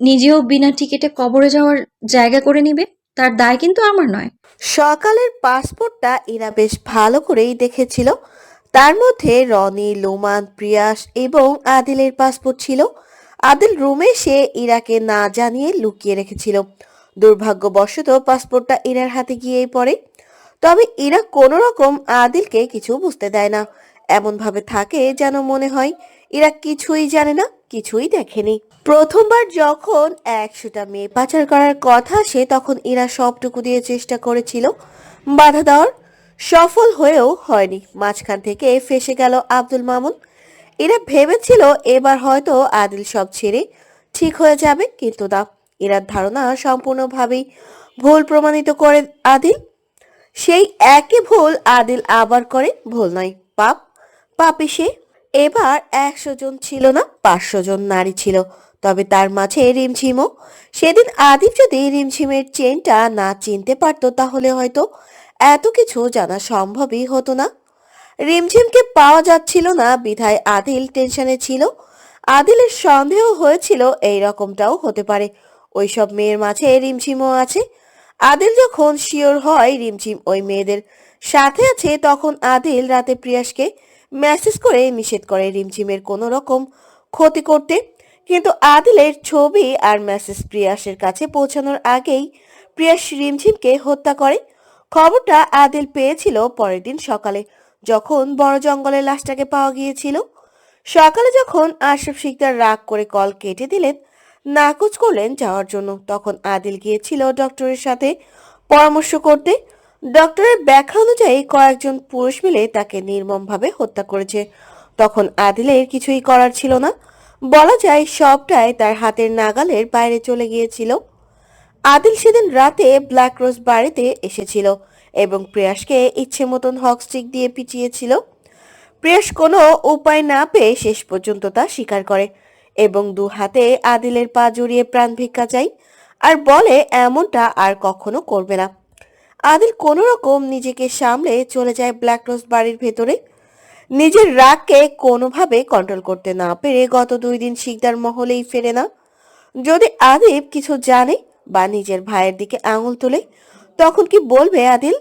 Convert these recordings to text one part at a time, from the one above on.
নিজেও বিনা টিকিটে কবরে যাওয়ার জায়গা করে নিবে? তার দায় কিন্তু আমার নয়। সকালের পাসপোর্টটা ইরা বেশ ভালো করেই দেখেছিল। তার মধ্যে রনি, লোমান, প্রিয়াস এবং আদিলের পাসপোর্ট ছিল। আদিল রুমে সে ইরাকে না জানিয়ে লুকিয়ে রেখেছিল। দুর্ভাগ্যবশত পাসপোর্টটা ইরার হাতে গিয়েই পড়ে। তবে ইরা কোনো রকম আদিলকে কিছু বুঝতে দেয় না। এমন ভাবে থাকে যেন মনে হয় ইরা কিছুই জানে না, কিছুই দেখেনি। প্রথমবার যখন 100টা মেয়ে পাচার করার কথা আসে তখন ইরা সবটুকু দিয়ে চেষ্টা করেছিল বাধা দেওয়ার। সফল হয়েও হয়নি। মাঝখান থেকে ফেসে গেল আব্দুল মামুন। এরা ভেবেছিল এবার হয়তো আদিল সব ছেড়ে ঠিক হয়ে যাবে, কিন্তু না। এরার ধারণা সম্পূর্ণভাবেই ভুল প্রমাণিত করে আদিল। সেই একই ভুল আদিল আবার করে। ভুল নয়, পাপ। পাপী সে। এবার 100 জন ছিল না, 500 জন নারী ছিল। তবে তার মাঝে রিমঝিমও। সেদিন আদিল যদি রিমঝিমের চেনটা না চিনতে পারতো তাহলে হয়তো এত কিছু জানা সম্ভবই হতো না। রিমঝিমকে পাওয়া যাচ্ছিল না বিধায় আদিল টেনশনে ছিল। আদিলের সন্দেহ হয়েছিল এই রকমটাও হতে পারে, ওইসব মেয়ের মাঝে রিমঝিমও আছে। আদিল যখন শিওর হয় রিমঝিম ওই মেয়েদের সাথে আছে তখন আদিল রাতে প্রিয়াসকে মেসেজ করে নিষেধ করে রিমঝিমের কোনো রকম ক্ষতি করতে। কিন্তু আদিলের ছবি আর মেসেজ প্রিয়াসের কাছে পৌঁছানোর আগেই প্রিয়াস রিমঝিমকে হত্যা করে। খবরটা আদিল পেয়েছিল পরের দিন সকালে, যখন বড় জঙ্গলে লাশটাকে পাওয়া গিয়েছিল। সকালে যখন আশরাফ শিকদার রাগ করে কল কেটে দিলেন, নাকচ করলেন যাওয়ার জন্য, তখন আদিল গিয়েছিল ডক্টরের সাথে পরামর্শ করতে। ডক্টরের ব্যাখ্যা অনুযায়ী কয়েকজন পুরুষ মিলে তাকে নির্মমভাবে হত্যা করেছে। তখন আদিলের কিছুই করার ছিল না। বলা যায় সবটাই তার হাতের নাগালের বাইরে চলে গিয়েছিল। আদিল সেদিন রাতে ব্ল্যাক রোজ বাড়িতে এসেছিল এবং প্রেয়াসকে ইচ্ছে মতন হকস্টিক দিয়ে পিটিয়েছিল। প্রেয়াস কোনো উপায় না পেয়ে শেষ পর্যন্ত তা স্বীকার করে এবং দু হাতে আদিলের পা জড়িয়ে প্রাণ ভিক্ষা চায় আর বলে এমনটা আর কখনো করবে না। আদিল কোনো রকম নিজেকে সামলে চলে যায় ব্ল্যাক রোজ বাড়ির ভেতরে। নিজের রাগকে কোনোভাবে কন্ট্রোল করতে না পেরে গত 2 দিন শিকদার মহলেই ফেরে না। যদি আদিব কিছু জানে বা নিজের ভাইয়ের দিকে আঙুল তোলে তখন কি বলবে আদিল?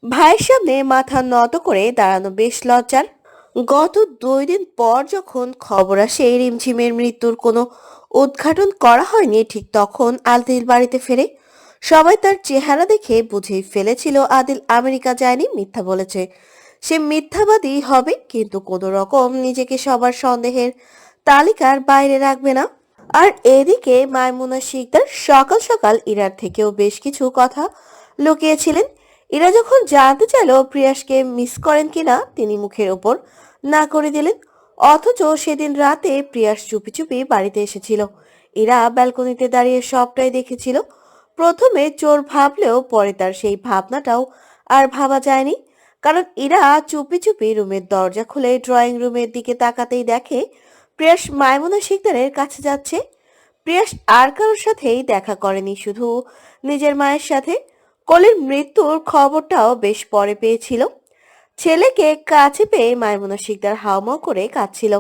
ভাইয়ের সামনে মাথা নত করে দাঁড়ানো বেশ লজ্জার। গত 2 দিন পর যখন খবর আসে রিমঝিমের মৃত্যুর কোনো উদ্ঘাটন করা হয়নি, ঠিক তখন আদিল বাড়িতে ফেরে। সবাই তার চেহারা দেখে বুঝেই ফেলেছিল আদিল আমেরিকা যায়নি, মিথ্যা বলেছে। সে মিথ্যাবাদী হবে, কিন্তু কোনো রকম নিজেকে সবার সন্দেহের তালিকার বাইরে রাখবে না। আর এদিকে মাইমুনা শিকদার সকাল সকাল ইরার থেকেও বেশ কিছু কথা লুকিয়েছিলেন। ইরা যখন জানতে চাইল প্রিয়াসকে মিস করেন কিনা তিনি মুখের ওপর না করে দিলেন। অথচ সেদিন রাতে প্রিয়াস চুপি চুপি বাড়িতে এসেছিল। ইরা ব্যালকনিতে দাঁড়িয়ে সবটাই দেখেছিল। প্রথমে চোর ভাবলেও পরে তার সেই ভাবনাটাও আর ভাবা যায়নি, কারণ ইরা চুপি চুপি রুমের দরজা খুলে ড্রয়িং রুমের দিকে তাকাতেই দেখে প্রিয়াস মাইমুনা শিকদারের কাছে যাচ্ছে। প্রিয়াস আর কারোর সাথেই দেখা করেনি, শুধু নিজের মায়ের সাথে। কলির মৃত্যুর খবরটাও বেশ পরে পেয়েছিল। ছেলেকে কাছে পেয়ে মাইমুনা শিকদার হাউমাউ করে কাঁদছিল।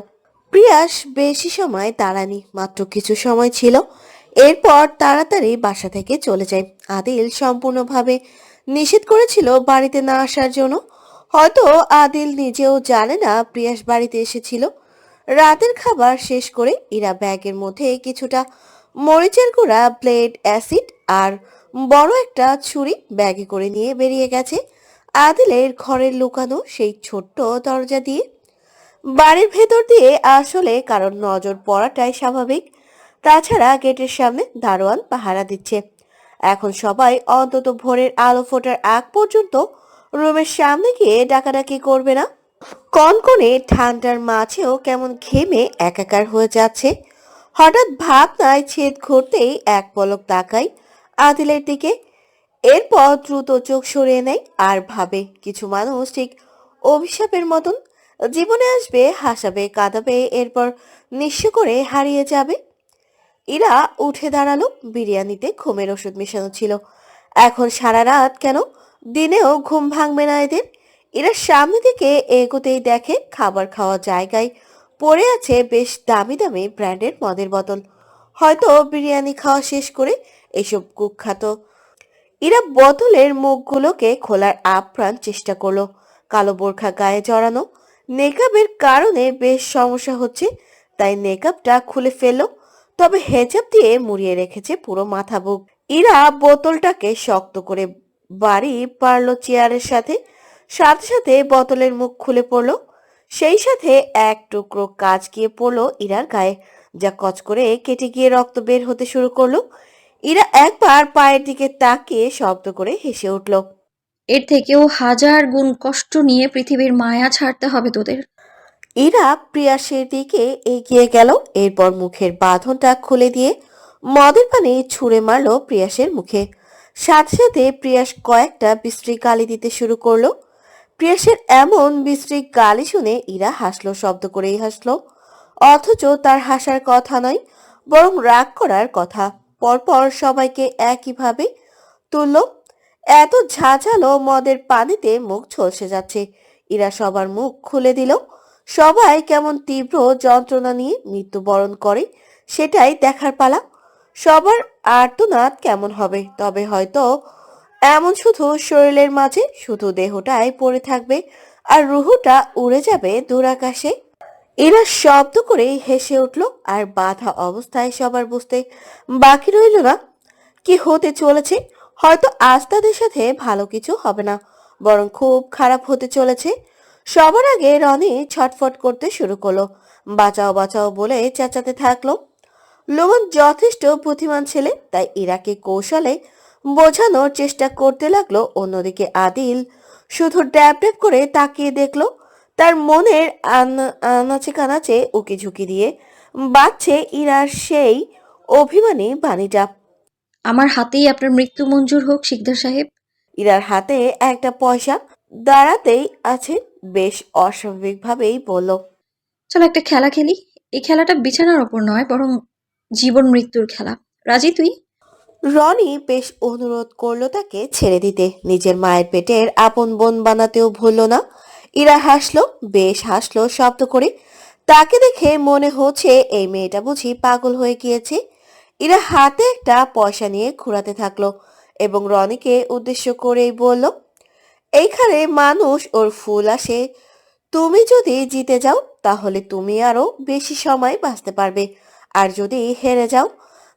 প্রিয়াস বেশি সময় দাঁড়ানি, মাত্র কিছু সময় ছিল। এরপর তাড়াতাড়ি বাসা থেকে চলে যায়। আদিল সম্পূর্ণভাবে নিষেধ করেছিল বাড়িতে না আসার জন্য। হয়তো আদিল নিজেও জানে না প্রিয়াস বাড়িতে এসেছিল। রাতের খাবার শেষ করে ইরা ব্যাগের মধ্যে কিছুটা মরিচের গুঁড়া, ব্লেড, অ্যাসিড আর বড় একটা ছুরি ব্যাগে করে নিয়ে বেরিয়ে গেছে আদিলের ঘরের লুকানো সেই ছোট্ট দরজা দিয়ে। বাড়ির ভেতর দিয়ে আসলে কারণ নজর পড়াটাই স্বাভাবিক। তাছাড়া গেটের সামনে দারোয়ান পাহারা দিচ্ছে। এখন সবাই অন্তত ভোরের আলো ফোটার আগ পর্যন্ত রুমের সামনে গিয়ে ডাকাডাকি করবে না। কনকনে ঠান্ডার মাঝেও কেমন ঘেমে একাকার হয়ে যাচ্ছে। হঠাৎ ভাবনায় ছেদ ঘুরতেই এক পলক তাকাই আদিলের দিকে। এরপর দ্রুত চোখ সরিয়ে নেয় আর ভাবে কিছু মানুষ ঠিক অভিশাপের মতন জীবনে আসবে, হাসাবে, কাঁদাবে, এরপর নিঃস্ব করে হারিয়ে যাবে। ইরা উঠে দাঁড়ালো। বিরিয়ানিতে ঘুমের ওষুধ মেশানো ছিল। এখন সারা রাত কেন, দিনেও ঘুম ভাঙবে না এদের। এরা সামনে দিকে এগোতেই দেখে খাবার খাওয়া জায়গায় পড়ে আছে বেশ দামি দামি ব্র্যান্ডের মদের বোতল। হয়তো বিরিয়ানি খাওয়া শেষ করে এসব কুখ্যাত। ইরা বোতলের মুখগুলোকে খোলার আপ্রাণ চেষ্টা করলো। কালো বোরখা গায়ে জড়ানো, নেকাবের কারণে বেশ সমস্যা হচ্ছে, তাই নেকাবটা খুলে ফেললো। তবে হেজাব দিয়ে মুড়িয়ে রেখেছে পুরো মাথা বুক। ইরা বোতলটাকে শক্ত করে বাড়ি পারলো চেয়ারের সাথে। সাথে সাথে বোতলের মুখ খুলে পড়লো। সেই সাথে এক টুকরো কাঁচ গিয়ে পড়লো ইরার গায়ে, যা কচ করে কেটে গিয়ে রক্ত বের হতে শুরু করলো। ইরা একবার পায়ের দিকে তাকিয়ে শব্দ করে হেসে উঠল। এর থেকেও হাজার গুণ কষ্ট নিয়ে পৃথিবীর মায়া ছাড়তে হবে তোদের। ইরা প্রিয়াসের দিকে এগিয়ে গেল, এরপর মুখের বাঁধনটা খুলে দিয়ে মদের পানি ছুঁড়ে মারলো প্রিয়াসের মুখে। সাথে সাথে প্রিয়াস কয়েকটা বিশ্রী গালি দিতে শুরু করলো। প্রিয়াসের এমন বিশ্রী গালি শুনে ইরা হাসলো, শব্দ করেই হাসলো, অথচ তার হাসার কথা নয়, বরং রাগ করার কথা। পরপর সবাইকে একইভাবে তুলল। এত ঝাঁঝালো মদের পানিতে মুখ ঝলসে যাচ্ছে। ইরা সবার মুখ খুলে দিল। সবাই কেমন তীব্র যন্ত্রণা নিয়ে মৃত্যুবরণ করে সেটাই দেখার পালা। সবার আর্তনাদ কেমন হবে, তবে হয়তো এমন শুধু শরীরের মাঝে, শুধু দেহটাই পড়ে থাকবে আর রুহুটা উড়ে যাবে দূরাকাশে। এরা শব্দ করে হেসে উঠল, আর বাধা অবস্থায় সবার বুঝতে বাকি রইল না কি হতে চলেছে। হয়তো আজ তাদের সাথে ভালো কিছু হবে না, বরং খুব খারাপ হতে চলেছে। সবার আগে রনি ছটফট করতে শুরু করলো, বাঁচাও বাঁচাও বলে চেঁচাতে থাকলো। লোমন যথেষ্ট বুদ্ধিমান ছেলে, তাই ইরাকে কৌশলে বোঝানোর চেষ্টা করতে লাগলো। অন্যদিকে আদিল শুধু ড্যাব ড্যাব করে তাকিয়ে দেখলো। তার মনের আনাচে কানাচে উকি ঝুঁকি দিয়ে বাজছে ইরার সেই অভিমানী বাণীটা। আমার হাতেই আপনার মৃত্যু মঞ্জুর হোক শিকদার সাহেব। ইরার হাতে একটা পয়সা দাঁড়াতেই আছে, বেশ অস্বাভাবিকভাবেই বলল, চলো একটা খেলা খেলি। এই খেলাটা বিছানার ওপর নয়, বরং জীবন মৃত্যুর খেলা। রাজি তুই? রনি বেশ অনুরোধ করলো তাকে ছেড়ে দিতে। নিজের মায়ের পেটের আপন বোন বানাতেও ভুলল না। ইরা হাসলো, বেশ হাসলো শব্দ করে। তাকে দেখে মনে হচ্ছে এই মেয়েটা বুঝি পাগল হয়ে গিয়েছে। ইরা হাতে একটা পয়সা নিয়ে ঘোরাতে থাকলো এবং রনিকে উদ্দেশ্য করেই বলল, এইখানে মানুষ ওর ফুল আসে। তুমি যদি জিতে যাও তাহলে তুমি আরো বেশি সময় বাঁচতে পারবে, আর যদি হেরে যাও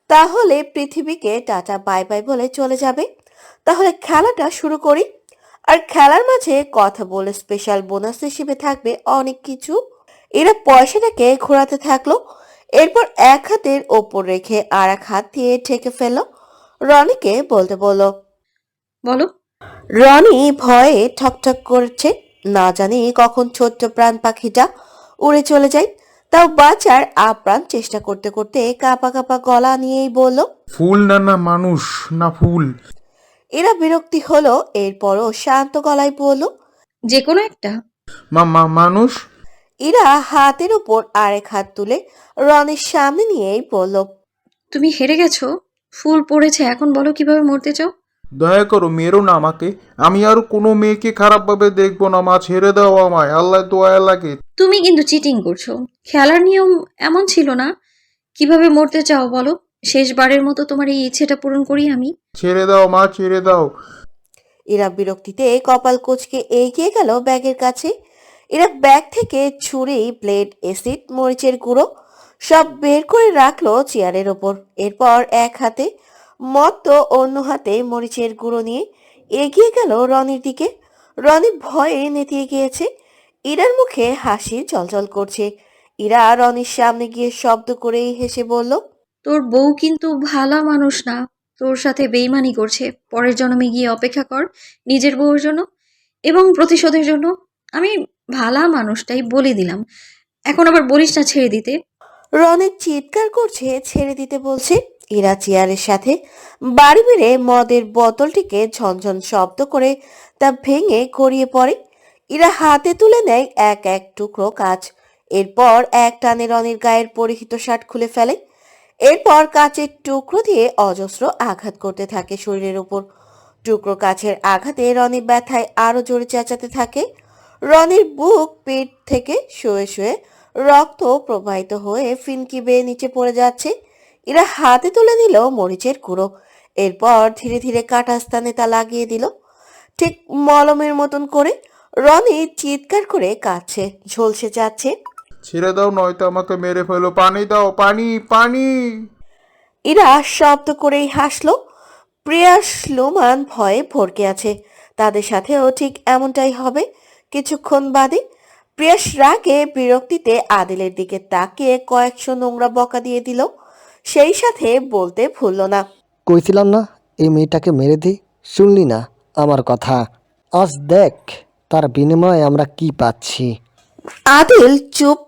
তাহলে পৃথিবীকে টাটা বাই বাই বলে চলে যাবে। তাহলে খেলাটা শুরু করি। আর খেলার মাঝে কথা বলে স্পেশাল বোনাস হিসেবে থাকবে অনেক কিছু। এরা পয়সাটাকে ঘোরাতে থাকলো, এরপর এক হাতের ওপর রেখে আর এক হাত দিয়ে ঠেকে ফেললো। রনিকে বলতে বলল। বলো। রনি ভয়ে ঠকঠক করছে, না জানি কখন ছোট্ট প্রাণ পাখিটা উড়ে চলে যায়। তাও বাঁচার আপ্রাণ চেষ্টা করতে করতে কাঁপা কাঁপা গলা নিয়েই বলল, ফুল না না মানুষ না ফুল। এরা বিরক্তি হলো, এরপরও শান্ত গলায় বলল, যে কোনো একটা। মানুষ। এরা হাতের উপর আরেক হাত তুলে রনির সামনে নিয়েই বলল, তুমি হেরে গেছো। ফুল পড়েছে, এখন বলো কিভাবে মরতে চাও। দয়া করো মেরো না আমাকে। আমি আর কোনো মেয়েকে খারাপভাবে দেখবো না মা, ছেড়ে দাও আমায়, আল্লাহ দয়া লাগে। তুমি কিন্তু চিটিং করছো। খেলার নিয়ম এমন ছিল না। কিভাবে মরতে চাও বলো। শেষবারের মতো তোমার এই ইচ্ছেটা পূরণ করি আমি। ছেড়ে দাও মা, ছেড়ে দাও। এরা বিরক্তিতে কপাল কুঁচকে এগিয়ে গেল ব্যাগের কাছে। এরা ব্যাগ থেকে ছুরি, ব্লেড, এসিড, মরিচের গুঁড়ো সব বের করে রাখলো চেয়ারের ওপর। এরপর এক হাতে মদ তো অন্য হাতে মরিচের গুঁড়ো নিয়ে এগিয়ে গেল রনির দিকে। রনি ভয়ে নেতিয়ে গিয়েছে। ইরার মুখে হাসি জলজল করছে। ইরা রনির সামনে গিয়ে শব্দ করেই হেসে বলল, তোর বউ কিন্তু ভালো মানুষ না। তোর সাথে বেইমানি করছে। পরের জন্মে গিয়ে অপেক্ষা কর নিজের বউয়ের জন্য এবং প্রতিশোধের জন্য। আমি ভালা মানুষটাই বলে দিলাম। এখন আবার বলিস না ছেড়ে দিতে। রনি চিৎকার করছে, ছেড়ে দিতে বলছে। ইরা চেয়ারের সাথে বাড়ি মেরে মদের বোতলটিকে ঝনঝন শব্দ করে তা ভেঙে গড়িয়ে পড়ে। ইরা হাতে তুলে নেয় এক এক টুকরো কাঁচ। এরপর এক টানে রনির গায়ের পরিহিত শার্ট খুলে ফেলে। এরপর কাঁচের টুকরো দিয়ে অজস্র আঘাত করতে থাকে শরীরের উপর। টুকরো কাছের আঘাতে রনি ব্যথায় আরো জোরে চেঁচাতে থাকে। রনির বুক, পেট থেকে শুয়ে শুয়ে রক্ত প্রবাহিত হয়ে ফিনকি বেয়ে নিচে পড়ে যাচ্ছে। ইরা হাতে তুলে নিল মরিচের গুঁড়ো। এরপর ধীরে ধীরে কাটা স্থানে তা লাগিয়ে দিল, ঠিক মলমের মতন করে। রনি চিৎকার করে কাঁদছে, ঝলসে যাচ্ছে। ছেড়ে দাও, নয়তো আমাকে মেরে ফেলো, পানি দাও, পানি, পানি। ইরা শব্দ করেই হাসলো। প্রিয়াস লোমান ভয়ে ভরকে আছে। তাদের সাথেও ঠিক এমনটাই হবে কিছুক্ষণ বাদে। প্রিয়াস রাগে বিরক্তিতে আদিলের দিকে তাকিয়ে কয়েকশো নোংরা বকা দিয়ে দিল। সেই সাথে বলতে ভুলল না, কইছিলাম না এই মেয়েটাকে মেরে দিই, শুনলি না আমার কথা? আজ দেখ তার বিনিময়ে আমরা কি পাচ্ছি। আদিল চুপ,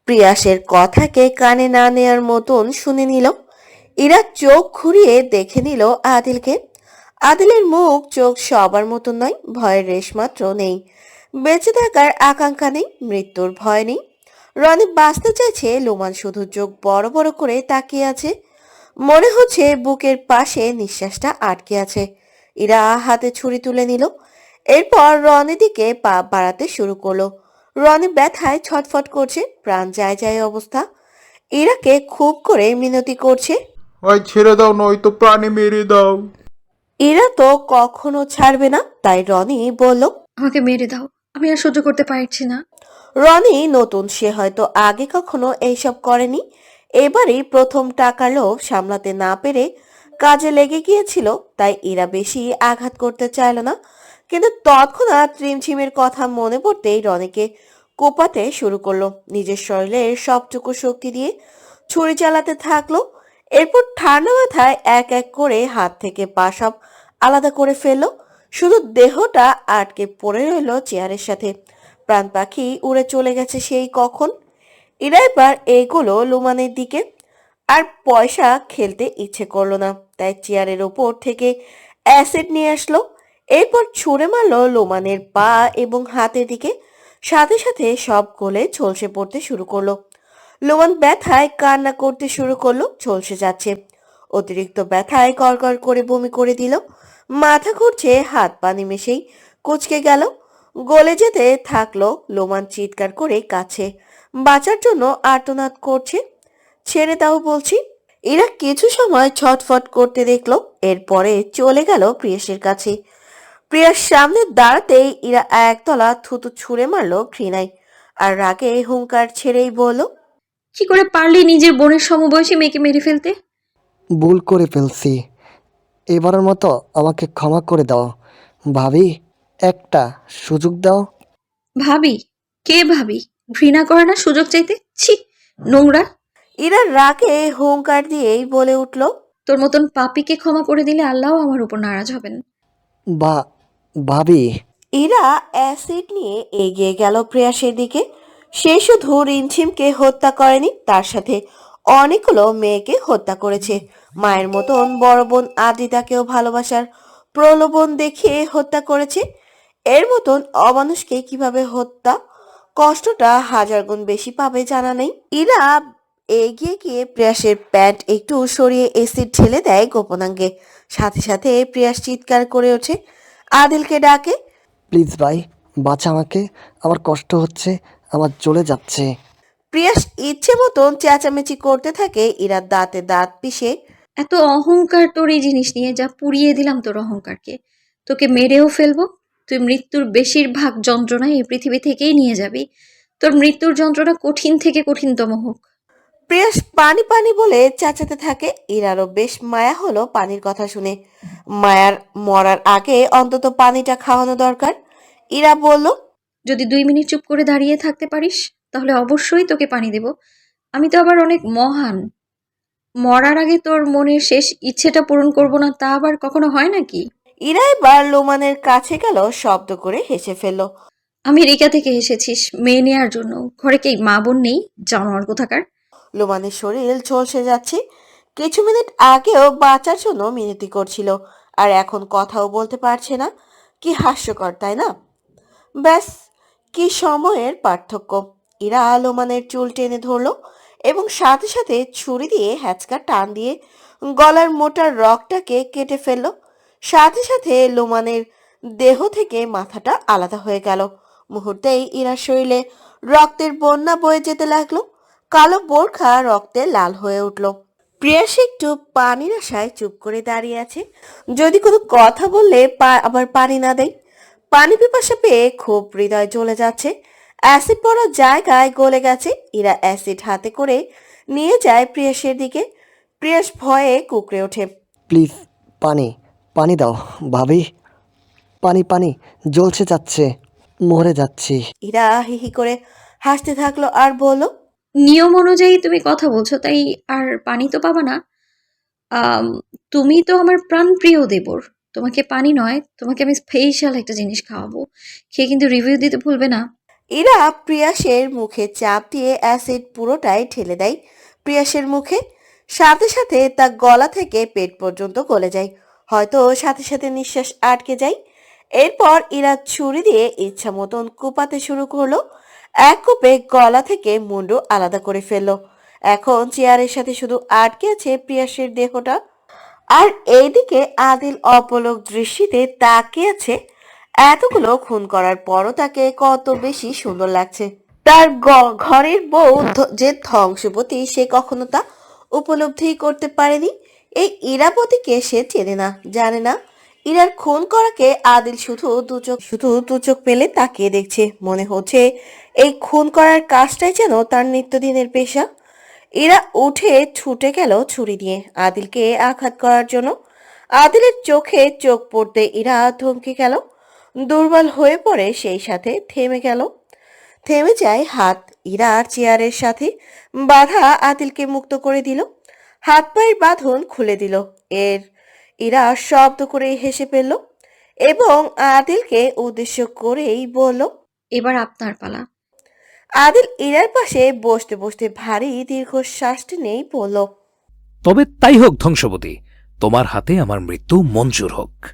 প্রিয়াসের কথাকে কানে না নেয়ার মতন শুনে নিল। ইরা চোখ ঘুরিয়ে দেখে নিল আদিলকে। আদিলের মুখ চোখ সবার মতন নয়, ভয়ের রেশমাত্র নেই। বেঁচে থাকার আকাঙ্ক্ষা নেই, মৃত্যুর ভয় নেই। রনি বাঁচতে চাইছে, লোমান শুধু চোখ বড় বড় করে তাকিয়ে আছে। মনে হচ্ছে বুকের পাশে নিঃশ্বাসটা আটকে আছে। ইরা হাতে ছুরি তুলে নিল। এরপর রনির দিকে পা বাড়াতে শুরু করলো। রনি ব্যথায় ছটফট করছে, প্রাণ যায় যায় অবস্থা। ইরাকে খুব করে মিনতি করছে। ওই ছেড়ে দাও, নয়তো প্রাণে মেরে দাও। ইরা তো কখনো ছাড়বে না, তাই রনি বলল। আমাকে মেরে দাও, আমি আর সহ্য করতে পারছি না। রনি নতুন, সে হয়তো আগে কখনো এইসব করেনি। এবারই প্রথম টাকার লোভ সামলাতে না পেরে কাজে লেগে গিয়েছিল, তাই ইরা বেশি আঘাত করতে চাইল না। কিন্তু তৎক্ষণাৎ রিমঝিমের কথা মনে পড়তেই রনিকে কোপাতে শুরু করলো। নিজের শরীরের সবটুকু শক্তি দিয়ে ছুরি চালাতে থাকলো। এরপর ঠান্ডা মাথায় এক এক করে হাত থেকে পা সব আলাদা করে ফেললো। শুধু দেহটা আটকে পড়ে রইল চেয়ারের সাথে। প্রাণ পাখি উড়ে চলে গেছে সেই কখন। ইরা এবার এগোলো লুমানের দিকে। আর পয়সা খেলতে ইচ্ছে করলো না, তাই চেয়ারের ওপর থেকে অ্যাসিড নিয়ে আসলো। এরপর ছুঁড়ে মারলো লোমানের পা এবং হাতের দিকে। সাথে সাথে সব গলে ঝলসে পড়তে শুরু করলো। লোমান ব্যথায় কান্না করতে শুরু করলো, ঝলসে যাচ্ছে। অতিরিক্ত ব্যথায় গড়গড় করে বমি করে দিল। মাথা ঘুরছে, হাত পা নিমেষেই কুঁচকে গেল, গলে যেতে থাকলো। লোমান চিৎকার করে কাছে বাঁচার জন্য আর্তনাদ করছে। ছেড়ে দাও বলছি। এরা কিছু সময় ছটফট করতে দেখলো, এরপরে চলে গেল প্রিয়াসের কাছে। প্রিয়ার সামনে দাঁড়াতেই ইরা একতলা থুতু ছুঁড়ে মারলো ঘৃণায়, আর রাগে হুঙ্কার ছেড়েই বলল। কি করে পারলি নিজের বোনের সমবয়সী মেয়েকে মেরে ফেলতে? ভুল করে ফেলছি, এবারের মতো আমাকে ক্ষমা করে দাও ভাবি, একটা সুযোগ দাও। ভাবি? কে ভাবি? ঘৃণা করে না সুযোগ চাইতে? ছি, নোংরা। ইরা রাগে হুঙ্কার দিয়েই বলে উঠল। তোর মতন পাপীকে ক্ষমা করে দিলে আল্লাহ আমার উপর নারাজ হবেন। বা ভাবি, ইরা অ্যাসিড নিয়ে এগিয়ে গেল প্রেয়াসের দিকে। সে শুধু রিমঝিমকে হত্যা করেনি, তার সাথে অনেকগুলো মেয়েকে হত্যা করেছে। মায়ের মতন বড় বোন আদ্রিতাকেও ভালোবাসার প্রলোভন দেখিয়ে হত্যা করেছে। এর মতন অমানুষকে কিভাবে হত্যা কষ্টটা হাজার গুণ বেশি পাবে জানা নেই। ইরা এগিয়ে গিয়ে প্রিয়াসের প্যান্ট একটু সরিয়ে এসিড ঢেলে দেয় গোপনাঙ্গে। সাথে সাথে প্রিয়াস চিৎকার করে ওঠে, আদিলকে ডাকে। প্লিজ ভাই, বাঁচা আমাকে, আমার কষ্ট হচ্ছে, আমার চলে যাচ্ছে। প্রিয়াস ইচ্ছে মতন চেঁচামেচি করতে থাকে। ইরা দাঁতে দাঁত পিষে। এত অহংকার তোর এই জিনিস নিয়ে, যা পুড়িয়ে দিলাম তোর অহংকারকে। তোকে মেরেও ফেলবো। তুই মৃত্যুর বেশিরভাগ যন্ত্রণা এই পৃথিবী থেকেই নিয়ে যাবি। তোর মৃত্যুর যন্ত্রণা কঠিন থেকে কঠিনতম হোক। প্রিয়াস পানি পানি বলে চেঁচাতে থাকে। ইরারও বেশ মায়া হলো পানির কথা শুনে। মায়ার মরার আগে অন্তত পানিটা খাওয়ানো দরকার। ইরা বলল। যদি 2 মিনিট চুপ করে দাঁড়িয়ে থাকতে পারিস, তাহলে অবশ্যই তোকে পানি দেব। আমি তো আবার অনেক মহান। মরার আগে তোর মনের শেষ ইচ্ছেটা পূরণ করব না, তা আবার কখনো হয় নাকি? ইরা এবার লোমানের কাছে গেল, শব্দ করে হেসে ফেলল। আমেরিকা থেকে এসেছিস মেয়ে নেয়ার জন্য? ঘরে কি মা বোন নেই? জানোয়ার কোথাকার। লোমানের শরীর ঝলসে যাচ্ছে। কিছু মিনিট আগেও বাঁচার জন্য মিনতি করছিল, আর এখন কথাও বলতে পারছে না। কি হাস্যকর, তাই না? ব্যাস, কি সময়ের পার্থক্য। ইরা লোমানের চুল টেনে ধরলো এবং সাথে সাথে ছুরি দিয়ে হ্যাচকা টান দিয়ে গলার মোটা রগটাকে কেটে ফেললো। সাথে সাথে লোমানের দেহ থেকে মাথাটা আলাদা হয়ে গেল। মুহূর্তেই ইরার শরীরে রক্তের বন্যা বয়ে যেতে লাগলো। কালো বোরখা রক্তে লাল হয়ে উঠল। প্রিয়াস একটু পানির আশায় চুপ করে দাঁড়িয়ে আছে। যদি কোনো কথা বললে আবার পানি না দেয়। পানি পিপাসা পেয়ে খুব হৃদয় জ্বলে যাচ্ছে। অ্যাসিড পড়ার জায়গায় গলে গেছে। ইরা অ্যাসিড হাতে করে নিয়ে যায় প্রিয়াসের দিকে। প্রিয়াস ভয়ে কুঁকড়ে ওঠে। প্লিজ পানি, পানি দাও ভাবি। পানি পানি, জ্বলছে যাচ্ছে, মরে যাচ্ছি। ইরা হিহি করে হাসতে থাকলো আর বলল, নিয়ম অনুযায়ী তুমি কথা বলছো, তাই আর পানি তো পাবা না। আম, তুমি তো আমার প্রাণপ্রিয় দেবর। তোমাকে পানি নয়, তোমাকে আমি স্পেশাল একটা জিনিস খাওয়াবো। খেয়ে কিন্তু রিভিউ দিতে ভুলবে না। ইরা প্রিয়াসের মুখে চাপ দিয়ে অ্যাসিড পুরোটাই ঠেলে দেয় প্রিয়াসের মুখে। সাথে সাথে তার গলা থেকে পেট পর্যন্ত গলে যায়, হয়তো সাথে সাথে নিঃশ্বাস আটকে যায়। এরপর ইরা ছুরি দিয়ে ইচ্ছা মতন কুপাতে শুরু করলো। এক কূপে গলা থেকে মুন্ডু আলাদা করে ফেললো। এখন চেয়ারের সাথে শুধু আটকে আছে প্রিয়াসের দেহটা। আর এইদিকে আদিল অপলক দৃষ্টিতে তাকিয়ে আছে। এতগুলো খুন করার পরও তাকে কত বেশি সুন্দর লাগছে। তার ঘরের বউ যে ধ্বংসপতি সে কখনো তা উপলব্ধি করতে পারেনি। এই ইরাপতিকে সে চেনে না, জানে না। ইরার খুন করাকে আদিল শুধু দু চোখ পেলে তাকিয়ে দেখছে। মনে হচ্ছে এই খুন করার কাজটাই যেন তার নিত্যদিনের পেশা। এরা উঠে ছুটে গেল ছুরি দিয়ে আদিলকে আঘাত করার জন্য। আদিলের চোখে চোখ পড়তে ইরা থমকে গেল, দুর্বল হয়ে পড়ে, সেই সাথে থেমে যায় হাত। ইরার চেয়ারের সাথে বাধা আদিলকে মুক্ত করে দিল, হাত পায়ের বাঁধন খুলে দিল। এর ইরা শব্দ করে হেসে ফেলল এবং আদিলকে উদ্দেশ্য করেই বলল, এবার আপনার পালা। আদিল ইরার পাশে বসতে বসতে ভারী দীর্ঘশ্বাস টেনেই বলল, তবে তাই হোক ধ্বংসবতী, তোমার হাতে আমার মৃত্যু মঞ্জুর হোক।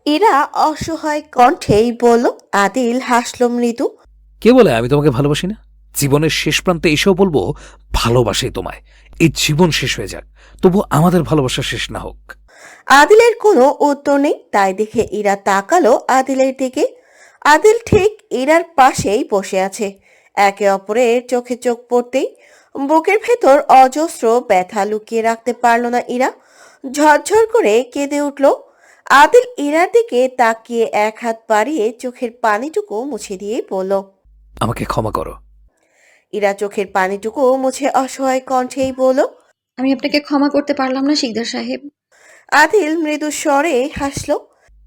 ইরা অসহায় কণ্ঠেই বলল। আদিল হাসল মৃদু। কে বলে আমি তোমাকে ভালোবাসি না? জীবনের শেষ প্রান্তে এসেও বলবো ভালোবাসি তোমায়। এই জীবন শেষ হয়ে যাক, তবু আমাদের ভালোবাসা শেষ না হোক। আদিলের কোনো উত্তর নেই, তাই দেখে ইরা তাকালো আদিলের দিকে। আদিল ঠিক ইরার পাশেই বসে আছে। একে অপরের চোখে চোখ পড়তেই বুকের ভেতর অজস্র ব্যথা লুকিয়ে রাখতে পারল না ইরা। ঝরঝর করে কেঁদে উঠল। আদিল ইরার দিকে তাকিয়ে এক হাত বাড়িয়ে চোখের পানিটুকু মুছে দিয়ে বলল, আমাকে ক্ষমা করো। ইরা চোখের পানিটুকু মুছে অসহায় কণ্ঠেই বলল, আমি আপনাকে ক্ষমা করতে পারলাম না শিকদার সাহেব। আদিল মৃদু স্বরে হাসল।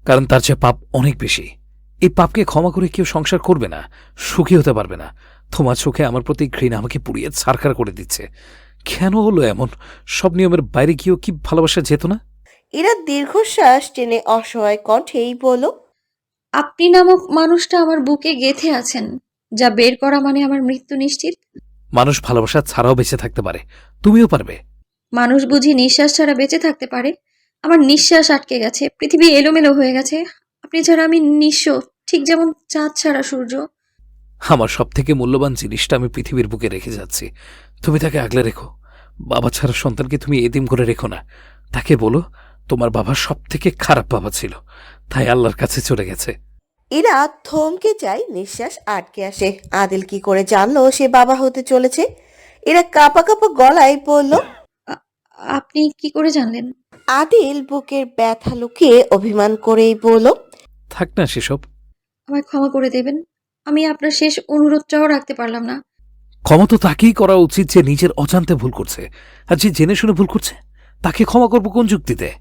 কারণ তার চেয়ে পাপ অনেক বেশি। এই পাপকে ক্ষমা করে কেউ সংসার করবে না, সুখী হতে পারবে না। তোমার চোখে আমার প্রতি ঘৃণা আমাকে পুড়িয়ে ছারখার করে দিচ্ছে। কেন হলো এমন? সব নিয়মের বাইরে গিয়েও কি ভালোবাসা যেত না? ইরা দীর্ঘশ্বাস টেনে অসহায় কণ্ঠেই বলল, আপনি নামক মানুষটা আমার বুকে গেঁথে আছেন, যা বের করা মানে আমার মৃত্যু নিশ্চিত। মানুষ ভালোবাসা ছাড়াও বেঁচে থাকতে পারে, তুমিও পারবে। মানুষ বুঝি নিঃশ্বাস ছাড়া বেঁচে থাকতে পারে? আমার নিঃশ্বাস আটকে গেছে, পৃথিবী এলোমেলো হয়ে গেছে। আপনি ছাড়া আমি নিঃস্ব, ঠিক যেমন চাঁদ ছাড়া সূর্য। আমার সব থেকে মূল্যবান জিনিসটা আমি পৃথিবীর বুকে রেখে যাচ্ছি, তুমি তাকে আগলে রেখো। বাবা ছাড়া সন্তানকে তুমি এতিম করে রেখো না। তাকে বলো তোমার বাবা সব থেকে খারাপ বাবা ছিল, তাই আল্লাহর কাছে চলে গেছে। ইরা থমকে যায়, নিঃশ্বাস আটকে আসে। আদিল কি করে জানলো সে বাবা হতে চলেছে? এরা কাঁপা কাঁপা গলায় বলল, আ- আপনি কি করে জানলেন? আদিল বুকের ব্যথা লুকিয়ে অভিমান করেই বলল, থাক না সেসব। আমায় ক্ষমা করে দেবেন। আমি আপনার শেষ অনুরোধটাও রাখতে পারলাম না। ক্ষমা তো তাকেই করা উচিত যে নিজের অজান্তে ভুল করছে, আর যে জেনে শুনে ভুল করছে তাকে ক্ষমা করবো কোন যুক্তিতে?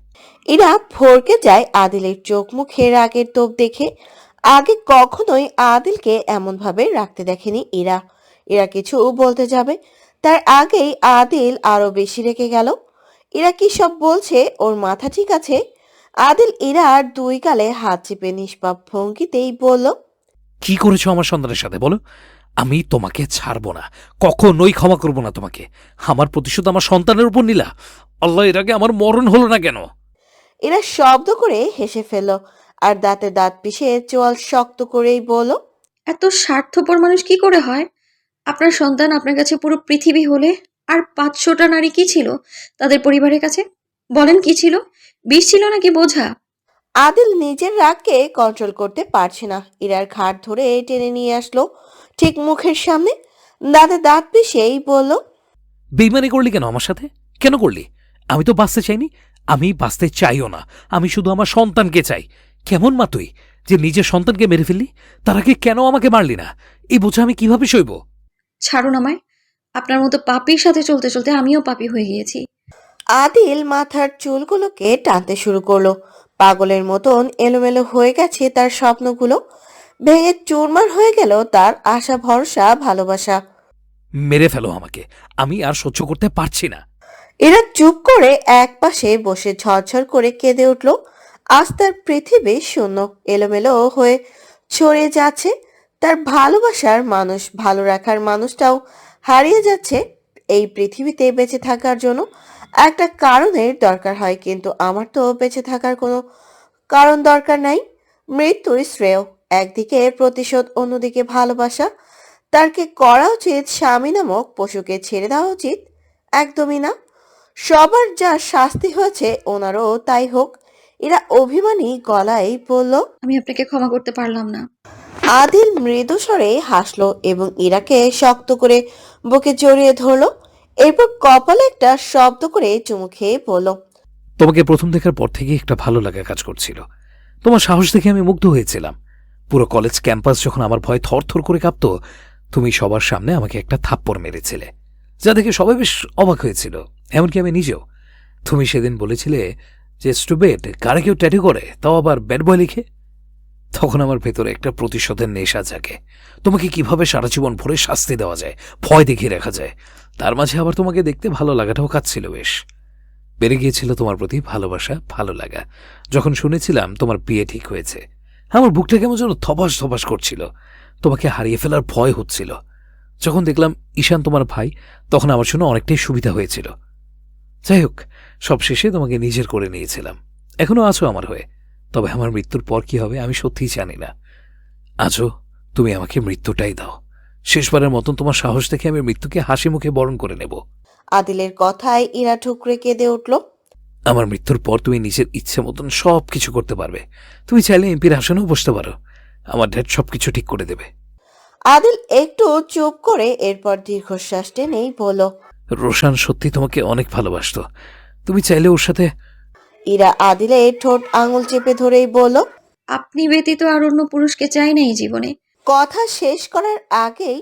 এরা ভরকে যায় আদিলের চোখ মুখে রাগের তোপ দেখে। আগে কখনোই আদিলকে এমন ভাবে রাখতে দেখেনি এরা। এরা কিছু বলতে যাবে তার আগেই আদিল আরো বেশি রেগে গেল। এরা কি সব বলছে? ওর মাথা ঠিক আছে? আদিল ইরার দুই গালে হাত চেপে নিষ্পাপ ভঙ্গিতেই বলল, কি করেছো আমার সন্তানের সাথে বলো? আমি তোমাকে ছাড়বো না, কখনোই ক্ষমা করবো না তোমাকে। আমার প্রতিশোধ আমার সন্তানের উপর নিলা। আল্লাহ, এর আগে আমার মরণ হলো না কেন? এরা শব্দ করে হেসে ফেলল আর দাঁতে দাঁত পিষে চোয়াল শক্ত করেই বলল, এত স্বার্থপর মানুষ কি করে হয়? আপনার সন্তান আপনার কাছে পুরো পৃথিবী হলে আর 500টা নারী কি ছিল তাদের পরিবারের কাছে? বলেন কি ছিল? বিষ ছিল নাকি বোঝা? আদিল নিজের রাগকে কন্ট্রোল করতে পারছে না। ইরার ঘাট ধরে টেনে নিয়ে আসলো ঠিক মুখের সামনে, দাঁতে দাঁত পিষেই বলল, বেইমানি করলি কেন আমার সাথে? কেন করলি? আমি তো বাঁচতে চাইনি, আমি বাঁচতে চাইও না। আমি শুধু আমার সন্তানকে চাই। কেমন মা তুই, যে নিজের সন্তানকে মেরে ফেললি? তার আগে কেন আমাকে মারলি না? এই বোঝা আমি কিভাবে সইব? ছাড়ুন আমায়। আপনার মতো পাপির সাথে চলতে চলতে আমিও পাপী হয়ে গিয়েছি। আদিল মাথার চুলগুলোকে টানতে শুরু করলো। পাগলের মতন এলোমেলো হয়ে গেছে তার স্বপ্নগুলো, ভেঙে চুরমার হয়ে গেল তার আশা ভরসা ভালোবাসা। মেরে ফেলো আমাকে, আমি আর সহ্য করতে পারছি না। এরা চুপ করে একপাশে বসে ঝরঝর করে কেঁদে উঠল। আজ তার পৃথিবী শূন্য, এলোমেলো হয়ে ছড়িয়ে যাচ্ছে। তার ভালোবাসার মানুষ, ভালো রাখার মানুষটাও হারিয়ে যাচ্ছে। এই পৃথিবীতে বেঁচে থাকার জন্য একটা কারণের দরকার হয়, কিন্তু আমার তো বেঁচে থাকার কোনো কারণ দরকার নাই। মৃত্যুই শ্রেয়। একদিকে প্রতিশোধ, অন্যদিকে ভালোবাসা। তার কি করা উচিত? স্বামী নামক পশুকে ছেড়ে দেওয়া উচিত? একদমই না। সবার যা শাস্তি হয়েছে ওনারও তাই হোক। এরা অভিমানী গলায় বলল। আমি আপনাকে ক্ষমা করতে পারলাম না। আদিল মৃদু স্বরে হাসলো এবং ইরাকে শক্ত করে বুকে জড়িয়ে ধরলো। এরপর কপালে একটা শব্দ করে চুমু খেয়ে বলল। তোমাকে প্রথম দেখার পর থেকেই একটা ভালো লাগা কাজ করছিল। তোমার সাহস দেখে আমি মুগ্ধ হয়েছিলাম। পুরো কলেজ ক্যাম্পাস যখন আমার ভয় থরথর করে কাঁপত, তুমি সবার সামনে আমাকে একটা থাপ্পড় মেরেছিলে, যা দেখে সবাই বেশ অবাক হয়েছিল, এমনকি আমি নিজেও। তুমি সেদিন বলেছিলে যে স্টুপিড, কারে কেউ ট্যাটু করে, তাও আবার ব্যাড বয় লিখে। তখন আমার ভেতরে একটা প্রতিশোধের নেশা জাগে। তোমাকে কিভাবে সারা জীবন ভরে শাস্তি দেওয়া যায়, ভয় দেখিয়ে রাখা যায়, তার মাঝে আবার তোমাকে দেখতে ভালো লাগাটাও কাজ ছিল বেশ। বেড়ে গিয়েছিল তোমার প্রতি ভালোবাসা, ভালো লাগা। যখন শুনেছিলাম তোমার বিয়ে ঠিক হয়েছে, আমার বুকটা কেমন যেন ধপাস ধপাস করছিল। তোমাকে হারিয়ে ফেলার ভয় হচ্ছিল। যখন দেখলাম ঈশান তোমার ভাই, তখন আমার জন্য অনেকটাই সুবিধা হয়েছিল। যাই হোক, সব শেষে তোমাকে নিজের করে নিয়েছিলাম। এখনো আছো আমার হয়ে, তবে আমার মৃত্যুর পর কি হবে আমি সত্যিই জানি না। আজও তুমি আমাকে মৃত্যুটাই দাও। শেষবারের মতন তোমার সাহস দেখে আমি মৃত্যুকে হাসি মুখে বরণ করে নেব। আদিলের কথায় ইরা ঠুকরে কেঁদে উঠল। আমার মৃত্যুর পর তুমি নিজের ইচ্ছে মতন সব কিছু করতে পারবে। তুমি চাইলে এমপির আসনেও বসতে পারো। আমার ড্যাড সবকিছু ঠিক করে দেবে। আদিল একটু চুপ করে এরপর দীর্ঘশ্বাস টেনেই বলল। রোশান সত্যি তোমাকে অনেক ভালোবাসতো। তুমি চাইলে ওর সাথে। ইরা আদিলের ঠোঁট আঙুল চেপে ধরেই বলল। আপনি ব্যতীত আর অন্য পুরুষকে চাই না এই জীবনে। কথা শেষ করার আগেই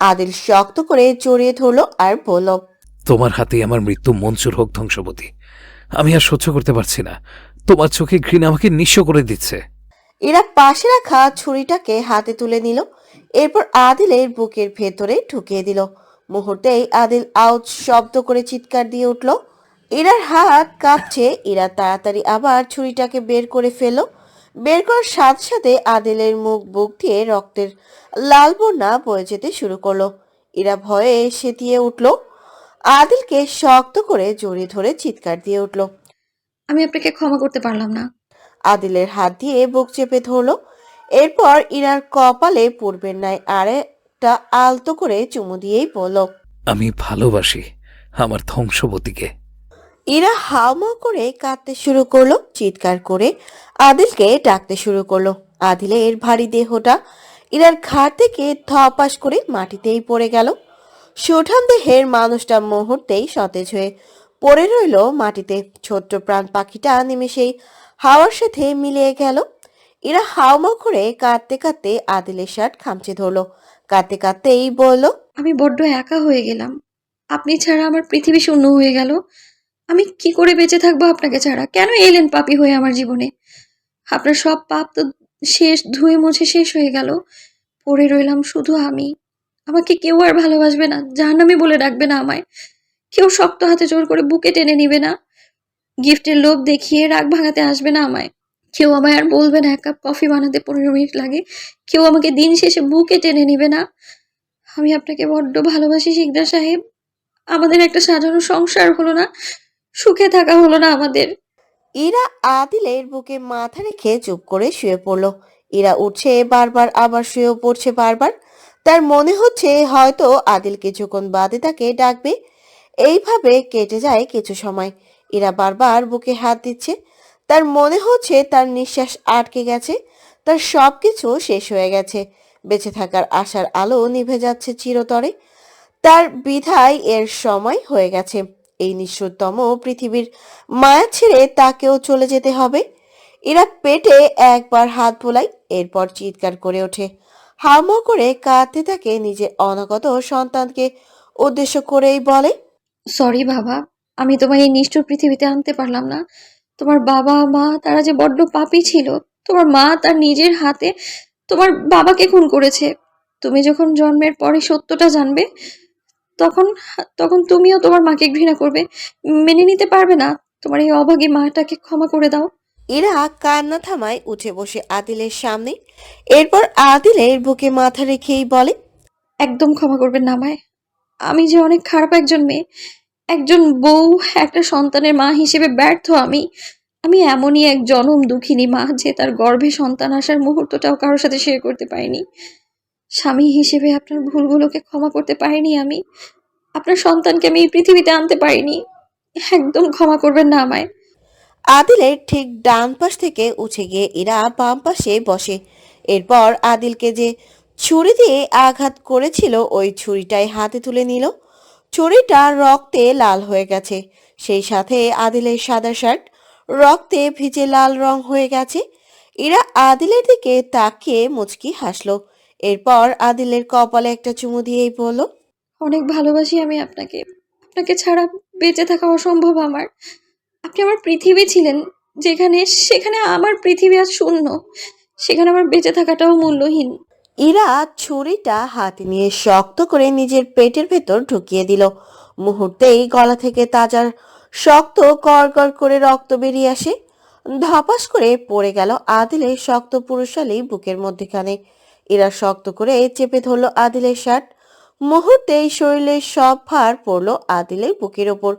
আদিল শক্ত করে জড়িয়ে ধরলো আর বলল। তোমার হাতেই আমার মৃত্যু মঞ্জুর হোক ধ্বংসবতী। আমি আর সহ্য করতে পারছি না। তোমার চোখে ঘৃণা আমাকে নিঃস্ব করে দিচ্ছে। এরা পাশে রাখা ছুরিটাকে হাতে তুলে নিল, এরপর আদিলের বুকের ভেতরে ঢুকিয়ে দিল। মুহূর্তেই আদিল আউচ শব্দ করে চিৎকার দিয়ে উঠল। ইরার হাত কাঁপছে। ইরা তাড়াতাড়ি আবার ছুরিটাকে বের করে ফেলল। বের করার সাথে সাথে আদিলের মুখ বুক দিয়ে রক্তের লাল বন্যা বয়ে যেতে শুরু করলো। ইরা ভয়ে সেতিয়ে উঠল। আদিলকে শক্ত করে জড়িয়ে ধরে চিৎকার দিয়ে উঠল। আমি আপনাকে ক্ষমা করতে পারলাম না। আদিলের হাত দিয়ে বুক চেপে ধরলো। এরপর ইরার কপালে পূর্বের ন্যায় আরেকটা আলতো করে চুমু দিয়েই বলল। আমি ভালোবাসি আমার ধ্বংসবতীকে। ইরা হাউমাউ করে কাঁদতে শুরু করলো, চিৎকার করে আদিলকে ডাকতে শুরু করলো। আদিলের ভারী দেহটা ইরার ঘাট থেকে ধপাস করে মাটিতেই পড়ে গেল। সুঠাম দেহের মানুষটা মুহূর্তেই সতেজ হয়ে পড়ে রইল মাটিতে। ছোট্ট প্রাণ পাখিটা নিমেষেই হাওয়ার সাথে মিলিয়ে গেল। ইরা হাউমাউ করে কাঁদতে কাঁদতে আদিলের শার্ট খামচে ধরলো। কাঁদতে কাঁদতেই বলল। আমি বড্ড একা হয়ে গেলাম। আপনি ছাড়া আমার পৃথিবী শূন্য হয়ে গেল। আমি কি করে বেঁচে থাকবো আপনাকে ছাড়া? কেন এলেন পাপী হয়ে আমার জীবনে? আপনার সব পাপ তো শেষ, ধুয়ে মুছে শেষ হয়ে গেল। পড়ে রইলাম শুধু আমি। আমাকে কেউ আর ভালোবাসবে না, জাহান্নামী বলে ডাকবে না আমায়। কেউ শক্ত হাতে জোর করে বুকে টেনে নিবে না, গিফটের লোভ দেখিয়ে রাগ ভাঙাতে আসবে না আমায়। কেউ আমায় আর বলবে না 1 কাপ কফি বানাতে 15 মিনিট লাগে। কেউ আমাকে দিন শেষে বুকে টেনে নিবে না। আমি আপনাকে বড্ড ভালোবাসি শিকদার সাহেব। আমাদের একটা সাজানো সংসার হলো না, সুখে থাকা হলো না আমাদের। ইরা আদিলের বুকে মাথা রেখে চুপ করে শুয়ে পড়ল। ইরা উঠছে বারবার, আবার শুয়েও পড়ছে বারবার। তার মনে হচ্ছে হয়তো আদিল কিছুক্ষণ বাদে তাকে ডাকবে। এইভাবে কেটে যায় কিছু সময়। ইরা বারবার বুকে হাত দিচ্ছে। তার মনে হচ্ছে তার নিঃশ্বাস আটকে গেছে, তার সবকিছু শেষ হয়ে গেছে। বেঁচে থাকার আশার আলো নিভে যাচ্ছে চিরতরে। তার বিধায় এর সময় হয়ে গেছে। এই নিষ্ঠুরতম পৃথিবীর মায়া ছেড়ে তাকেও চলে যেতে হবে। এরা পেটে একবার হাত বোলায়, এরপর চিৎকার করে ওঠে। হাউমাউ করে কাঁদতে থাকে, নিজের অনাগত সন্তানকে উদ্দেশ্য করেই বলে, সরি বাবা, আমি তোমায় এই নিষ্ঠুর পৃথিবীতে আনতে পারলাম না। তোমার বাবা মা তারা যে বড্ড পাপী ছিল। তোমার মা তার নিজের হাতে তোমার বাবাকে খুন করেছে। তুমি যখন জন্মের পরে সত্যটা জানবে, তখন তখন তুমিও তোমার মাকে ঘৃণা করবে, মেনে নিতে পারবে না। তোমার এই অভাগী মাটাকে ক্ষমা করে দাও। এরা কান্না থামায়, উঠে বসে আদিলের সামনে। এরপর আদিলের বুকে মাথা রেখেই বলে, একদম ক্ষমা করবেন না আমায়। আমি যে অনেক খারাপ একজন মেয়ে, একজন বউ, একটা সন্তানের মা হিসেবে ব্যর্থ আমি। আমি এমনই এক জনম দুঃখিনী মা যে তার গর্ভে সন্তান আসার মুহূর্তটাও কারোর সাথে শেয়ার করতে পারিনি। স্বামী হিসেবে আপনার ভুলগুলোকে ক্ষমা করতে পারিনি আমি। আপনার সন্তানকে আমি এই পৃথিবীতে আনতে পারিনি। একদম ক্ষমা করবেন না আমায়। আদিলের ঠিক ডান পাশ থেকে উঠে গিয়ে এরা বাম পাশে বসে। এরপর আদিলকে যে ছুরি দিয়ে আঘাত করেছিল ওই ছুরিটাই হাতে তুলে নিল। ছুরিটা রক্তে লাল হয়ে গেছে, সেই সাথে আদিলের সাদা শার্ট রক্তে ভিজে লাল রং হয়ে গেছে। এরা আদিলের দিকে তাকিয়ে মুচকি হাসলো। এরপর আদিলের কপালে একটা চুমু দিয়েই বলল, অনেক ভালোবাসি আমি আপনাকে। আপনাকে ছাড়া বেঁচে থাকা অসম্ভব আমার। আপনি আমার পৃথিবী ছিলেন, যেখানে সেখানে আমার পৃথিবী আজ শূন্য। সেখানে আমার বেঁচে থাকাটাও মূল্যহীন। ইরা ছুরিটা হাতে নিয়ে শক্ত করে নিজের পেটের ভেতর ঢুকিয়ে দিল। মুহূর্তেই গলা থেকে তাজা শক্ত কড়কড় করে রক্ত বেরিয়ে আসে। ধপাস করে পড়ে গেল আদিলের শক্ত পুরুষালী বুকের মধ্যেখানে। ইরা শক্ত করে চেপে ধরল আদিলের শার্ট। মুহূর্তেই শরীরের সব ভার পড়ল আদিলের বুকের ওপর।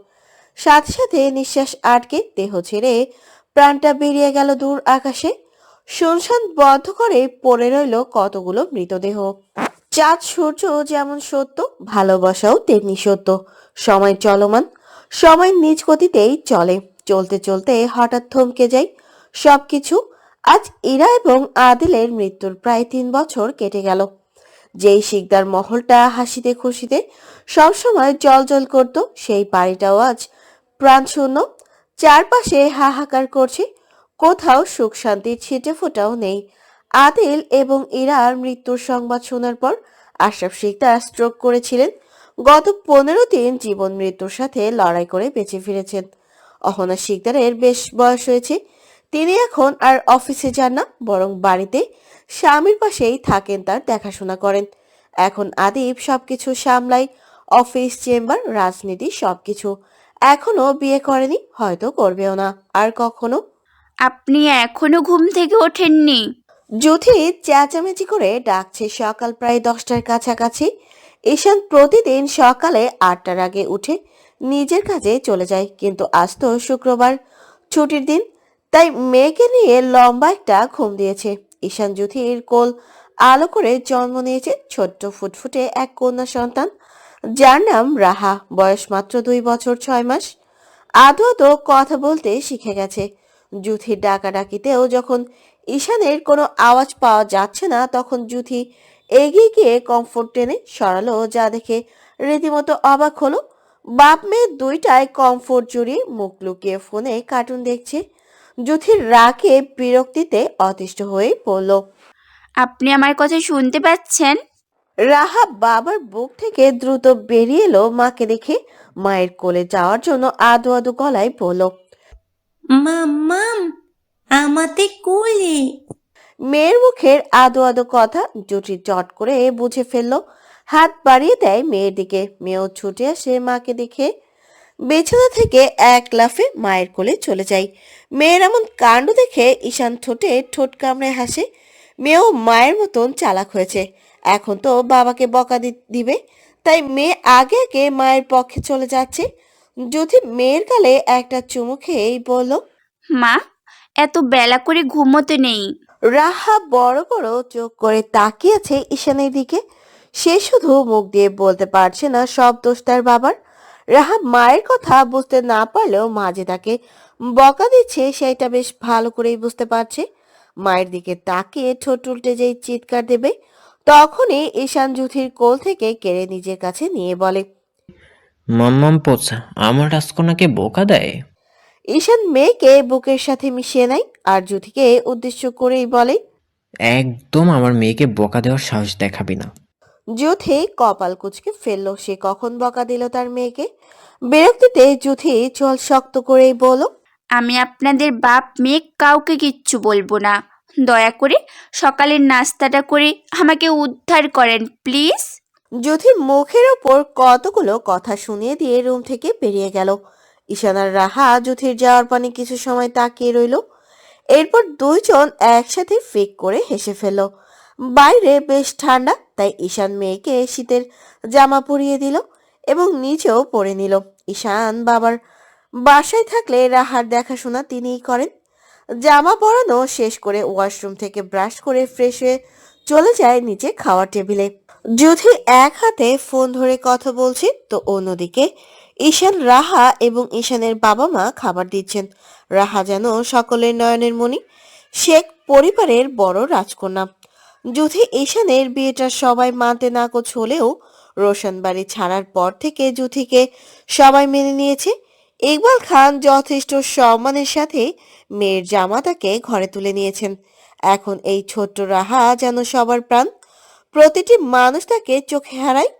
সাথে সাথে নিঃশ্বাস আটকে দেহ ছেড়ে প্রাণটা বেরিয়ে গেল দূর আকাশে। শুনশান বদ্ধ করে পড়ে রইল কতগুলো মৃতদেহ। চাঁদ সূর্য যেমন সত্য, ভালোবাসাও তেমনি সত্য। সময় চলমান, সময় নিজ গতিতেই চলে। চলতে চলতে হঠাৎ থমকে যায় সবকিছু। আজ ইরা এবং আদিলের মৃত্যুর প্রায় 3 বছর কেটে গেল। যেই শিকদার মহলটা হাসিতে খুশিতে সবসময় জল করত, সেই বাড়িটাও আজ প্রাণশূন্য। চারপাশে হাহাকার করছে, কোথাও সুখ শান্তির ছিটে ফোটাও নেই। আদিল এবং ইরার মৃত্যুর সংবাদ শোনার পর আশরাফ শিকদার স্ট্রোক করেছিলেন। গত 15 দিন জীবন মৃত্যুর সাথে লড়াই করে বেঁচে ফিরেছেন। অহনা শিকদারের বেশ বয়স হয়েছে। তিনি এখন আর অফিসে যান না, বরং বাড়িতে স্বামীর পাশেই থাকেন, তার দেখাশোনা করেন। এখন আদিব সবকিছু সামলায়, অফিস, চেম্বার, রাজনীতি সবকিছু। এখনো বিয়ে করেনি, হয়তো করবেও না আর কখনো। আপনি এখনো ঘুম থেকে ওঠেননি? যুথি চেঁচামেচি করে ডাকছে। সকাল প্রায় 10টার কাছাকাছি। ঈশান প্রতিদিন সকালে 8টার আগে উঠে নিজের কাজে চলে যায়, কিন্তু আজ তো শুক্রবার, ছুটির দিন, তাই মেয়েকে নিয়ে লম্বা একটা ঘুম দিয়েছে। ঈশান যুথির কোল আলো করে জন্ম নিয়েছে ছোট্ট ফুটফুটে এক কন্যা সন্তান, যার নাম রাহা। বয়স মাত্র 2 বছর 6 মাস। আদো আদো কথা বলতে শিখে গেছে। যুথির ডাকাডাকিতেও যখন ঈশানের কোনো আওয়াজ পাওয়া যাচ্ছে না, তখন যুথি এগিয়ে গিয়ে কমফোর্ট টেনে সরালো, যা দেখে রীতিমতো অবাক হলো। বাপ মেয়ে দুইটাই কমফোর্ট জড়িয়ে মুখ লুকিয়ে ফোনে কার্টুন দেখছে। যুথির রাগে বিরক্তিতে অতিষ্ঠ হয়ে পড়ল। আপনি আমার কথা শুনতে পাচ্ছেন? রাহা বাবার বুক থেকে দ্রুত বেরিয়ে এলো মাকে দেখে। মায়ের কোলে যাওয়ার জন্য আদো আদো গলায় বলল, মাম্মাম আমাতে কোলে। মেয়ের মুখের আদো আদো কথা জুটি চট করে বুঝে ফেললো। হাত বাড়িয়ে দেয় মেয়ের দিকে। মেয়েও ছুটে আসে মাকে দেখে। বিছানা থেকে এক লাফে মায়ের কোলে চলে যায়। মেয়ের এমন কাণ্ড দেখে ঈশান ঠোঁটে ঠোঁট কামড়ে হাসে। মেয়েও মায়ের মতন চালাক হয়েছে, এখন তো বাবাকে বকা দিবে, তাই মেয়ে আগে আগে মায়ের পক্ষে চলে যাচ্ছে। যদি মেয়ের গালে একটা চুমু খেয়েই বলল, মা, এত বেলা করে ঘুমোতে নেই। রাহা বড় বড় চোখ করে তাকিয়ে আছে ঈশানের দিকে। সে শুধু মুখ দিয়ে বলতে পারছে না সব দোষ তার বাবার। রাহা মায়ের কথা বুঝতে না পারলেও মা যে তাকে বকা দিচ্ছে সেটা বেশ ভালো করেই বুঝতে পারছে। মায়ের দিকে তাকিয়ে ঠোঁট উল্টে যেই চিৎকার দেবে, তখনই ঈশান যুথির কোল থেকে কেড়ে নিজের কাছে নিয়ে বলে, মাম্মাম পচা আমার রাজকন্যাকে বোকা দেয়। ঈশান মেয়েকে বুকের সাথে মিশিয়ে নেয় আর জ্যোতিকে উদ্দেশ্য করেই বলে। একদম আমার মেয়েকে বোকা দেওয়ার সাহস দেখাবি না। জ্যোতি কপাল কুঁচকে ফেললো, সে কখন বকা দিল তার মেয়েকে। বিরক্তিতে জ্যোতি চল শক্ত করেই বলল। আমি আপনাদের বাপ মেয়ে কাউকে কিচ্ছু বলবো না। দয়া করে সকালের নাস্তাটা করে আমাকে উদ্ধার করেন প্লিজ। জ্যোতি মুখের ওপর কতগুলো কথা শুনিয়ে দিয়ে রুম থেকে বেরিয়ে গেল। ঈশান আর রাহা জ্যোতির যাওয়ার পানে কিছু সময় তাকিয়ে রইল। এরপর দুইজন একসাথে ফিক করে হেসে ফেলল। বাইরে বেশ ঠান্ডা, তাই ঈশান মেয়েকে শীতের জামা পরিয়ে দিল এবং নিচেও পরে নিল। ঈশান বাবার বাসায় থাকলে রাহার দেখাশোনা তিনিই করেন। জামা পরানো শেষ করে ওয়াশরুম থেকে ব্রাশ করে ফ্রেশ হয়ে চলে যায় নিচে খাওয়ার টেবিলে। যুথি এক হাতে ফোন ধরে কথা বলছে, তো অন্যদিকে ঈশান, রাহা এবং ঈশানের বাবা মা খাবার দিচ্ছেন। রাহা যেন সকলের নয়নের মণি, শেখ পরিবারের বড় রাজকন্যা। যুথি ঈশানের বিয়েটা সবাই মানতে নাকচ হলেও রোশন বাড়ি ছাড়ার পর থেকে যুথিকে সবাই মেনে নিয়েছে। ইকবাল খান যথেষ্ট সম্মানের সাথে মেয়ের জামাতাকে ঘরে তুলে নিয়েছেন। এখন এই ছোট্ট রাহা যেন সবার প্রাণ। প্রতিটি মানুষ তাকে চোখে হারায়।